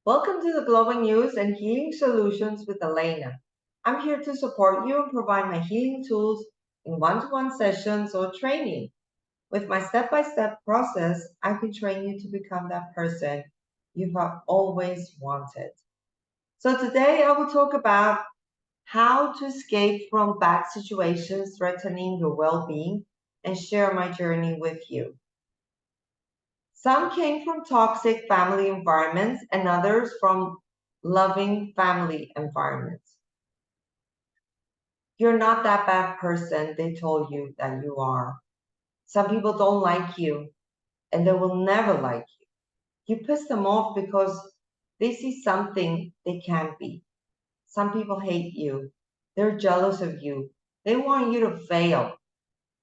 Welcome to the Global News and Healing Solutions with Elena. I'm here to support you and provide my healing tools in one-to-one sessions or training. With my step-by-step process, I can train you to become that person you've always wanted. So today I will talk about how to escape from bad situations threatening your well-being and share my journey with you. Some came from toxic family environments and others from loving family environments. You're not that bad person they told you that you are. Some people don't like you and they will never like you. You piss them off because they see something they can't be. Some people hate you. They're jealous of you. They want you to fail.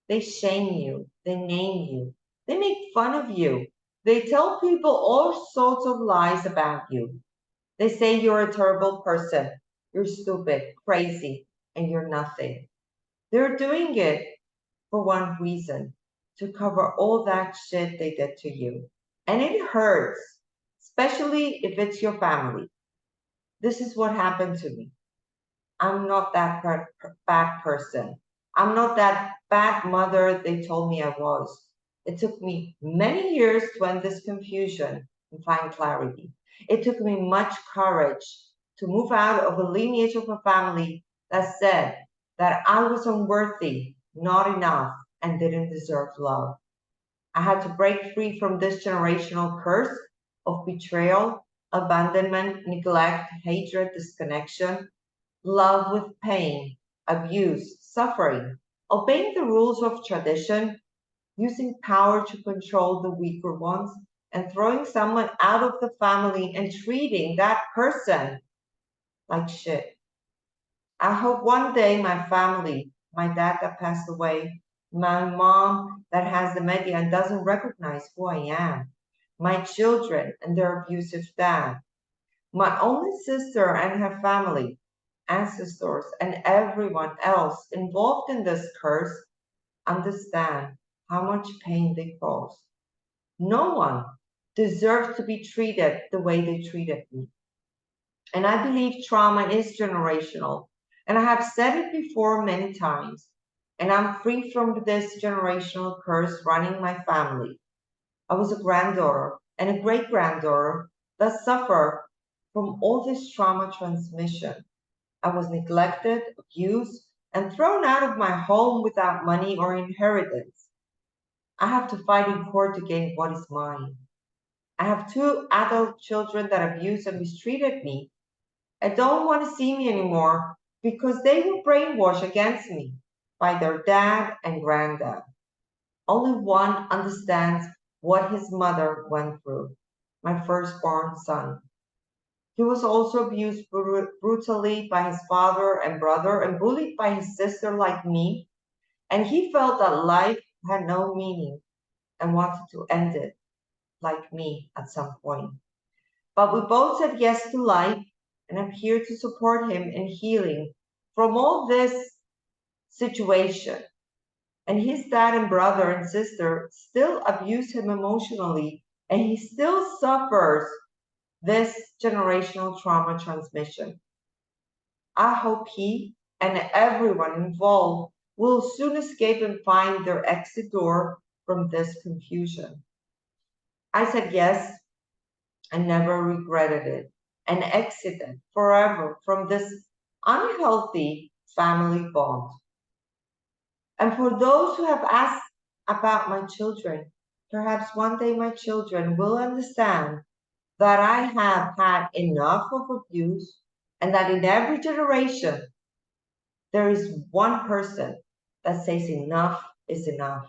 They shame you. They name you. They make fun of you. They tell people all sorts of lies about you. They say you're a terrible person, you're stupid, crazy, and you're nothing. They're doing it for one reason, to cover all that shit they did to you. And it hurts, especially if it's your family. This is what happened to me. I'm not that bad person. I'm not that bad mother they told me I was. It took me many years to end this confusion and find clarity. It took me much courage to move out of a lineage of a family that said that I was unworthy, not enough, and didn't deserve love. I had to break free from this generational curse of betrayal, abandonment, neglect, hatred, disconnection, love with pain, abuse, suffering, obeying the rules of tradition, using power to control the weaker ones, and throwing someone out of the family and treating that person like shit. I hope one day my family, my dad that passed away, my mom that has dementia and doesn't recognize who I am, my children and their abusive dad, my only sister and her family, ancestors, and everyone else involved in this curse understand how much pain they cause. No one deserves to be treated the way they treated me. And I believe trauma is generational. And I have said it before many times. And I'm free from this generational curse running my family. I was a granddaughter and a great granddaughter that suffered from all this trauma transmission. I was neglected, abused, and thrown out of my home without money or inheritance. I have to fight in court to gain what is mine. I have two adult children that abused and mistreated me and don't want to see me anymore because they were brainwashed against me by their dad and granddad. Only one understands what his mother went through, my firstborn son. He was also abused brutally by his father and brother and bullied by his sister like me, and he felt that life had no meaning and wanted to end it like me at some point. But we both said yes to life, and I'm here to support him in healing from all this situation. And his dad and brother and sister still abuse him emotionally, and he still suffers this generational trauma transmission. I hope he and everyone involved will soon escape and find their exit door from this confusion. I said yes and never regretted it and exited forever from this unhealthy family bond. And for those who have asked about my children, perhaps one day my children will understand that I have had enough of abuse and that in every generation there is one person that says enough is enough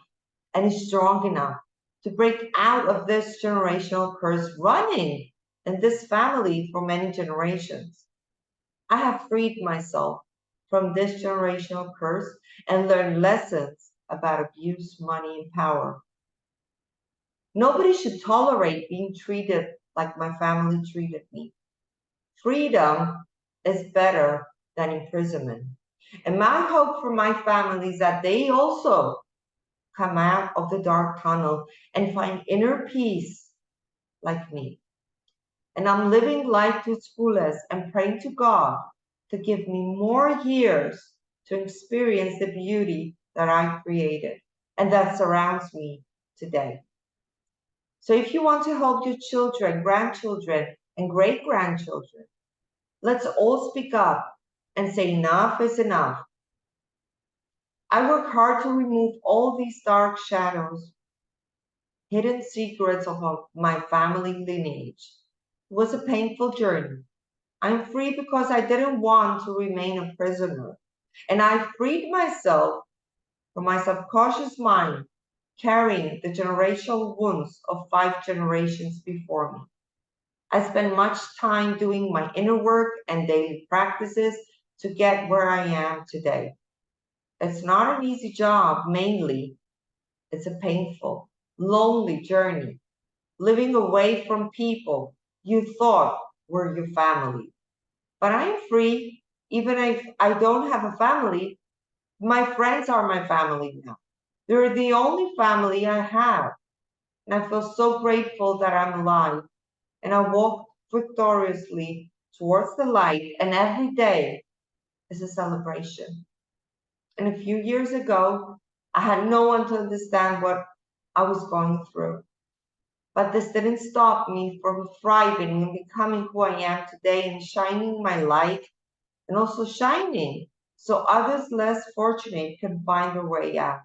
and is strong enough to break out of this generational curse running in this family for many generations. I have freed myself from this generational curse and learned lessons about abuse, money, and power. Nobody should tolerate being treated like my family treated me. Freedom is better than imprisonment. And my hope for my family is that they also come out of the dark tunnel and find inner peace like me. And I'm living life to its fullest and praying to God to give me more years to experience the beauty that I created and that surrounds me today. So if you want to help your children, grandchildren, and great-grandchildren, let's all speak up and say enough is enough. I work hard to remove all these dark shadows, hidden secrets of my family lineage. It was a painful journey. I'm free because I didn't want to remain a prisoner. And I freed myself from my subconscious mind carrying the generational wounds of 5 generations before me. I spend much time doing my inner work and daily practices to get where I am today. It's not an easy job, mainly. It's a painful, lonely journey, living away from people you thought were your family. But I am free, even if I don't have a family. My friends are my family now. They're the only family I have. And I feel so grateful that I'm alive. And I walk victoriously towards the light, and every day is a celebration. And a few years ago, I had no one to understand what I was going through. But this didn't stop me from thriving and becoming who I am today and shining my light and also shining so others less fortunate can find their way out.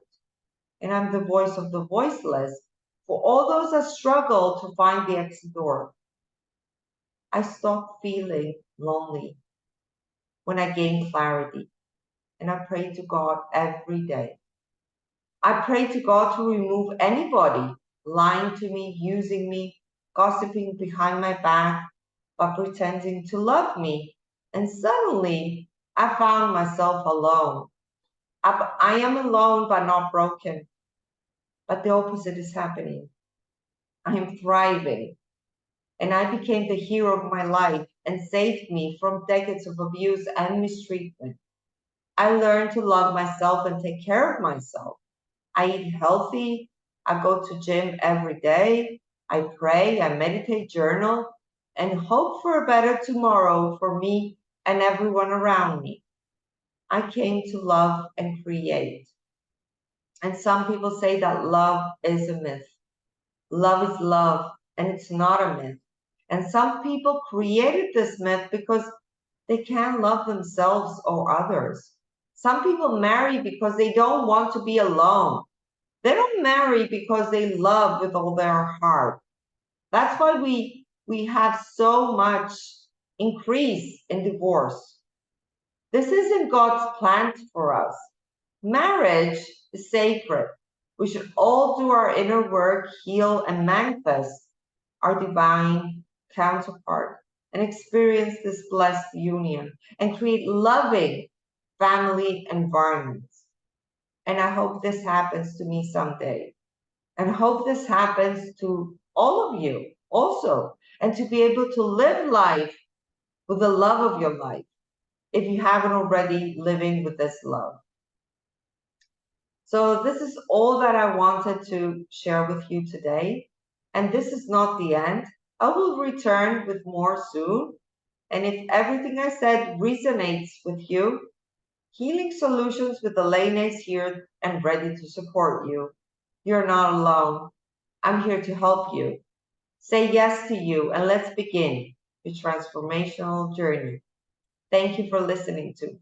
And I'm the voice of the voiceless for all those that struggle to find the exit door. I stopped feeling lonely when I gained clarity, and I pray to God every day. I pray to God to remove anybody lying to me, using me, gossiping behind my back, but pretending to love me. And suddenly, I found myself alone. I am alone, but not broken. But the opposite is happening. I am thriving, and I became the hero of my life and saved me from decades of abuse and mistreatment. I learned to love myself and take care of myself. I eat healthy. I go to gym every day. I pray, I meditate, journal, and hope for a better tomorrow for me and everyone around me. I came to love and create. And some people say that love is a myth. Love is love, and it's not a myth. And some people created this myth because they can't love themselves or others. Some people marry because they don't want to be alone. They don't marry because they love with all their heart. That's why we have so much increase in divorce. This isn't God's plan for us. Marriage is sacred. We should all do our inner work, heal, and manifest our divine counterpart and experience this blessed union and create loving family environments. And I hope this happens to me someday. And hope this happens to all of you also. And to be able to live life with the love of your life if you haven't already living with this love. So this is all that I wanted to share with you today. And this is not the end. I will return with more soon. And if everything I said resonates with you, Healing Solutions with Elena is here and ready to support you. You're not alone. I'm here to help you. Say yes to you and let's begin your transformational journey. Thank you for listening to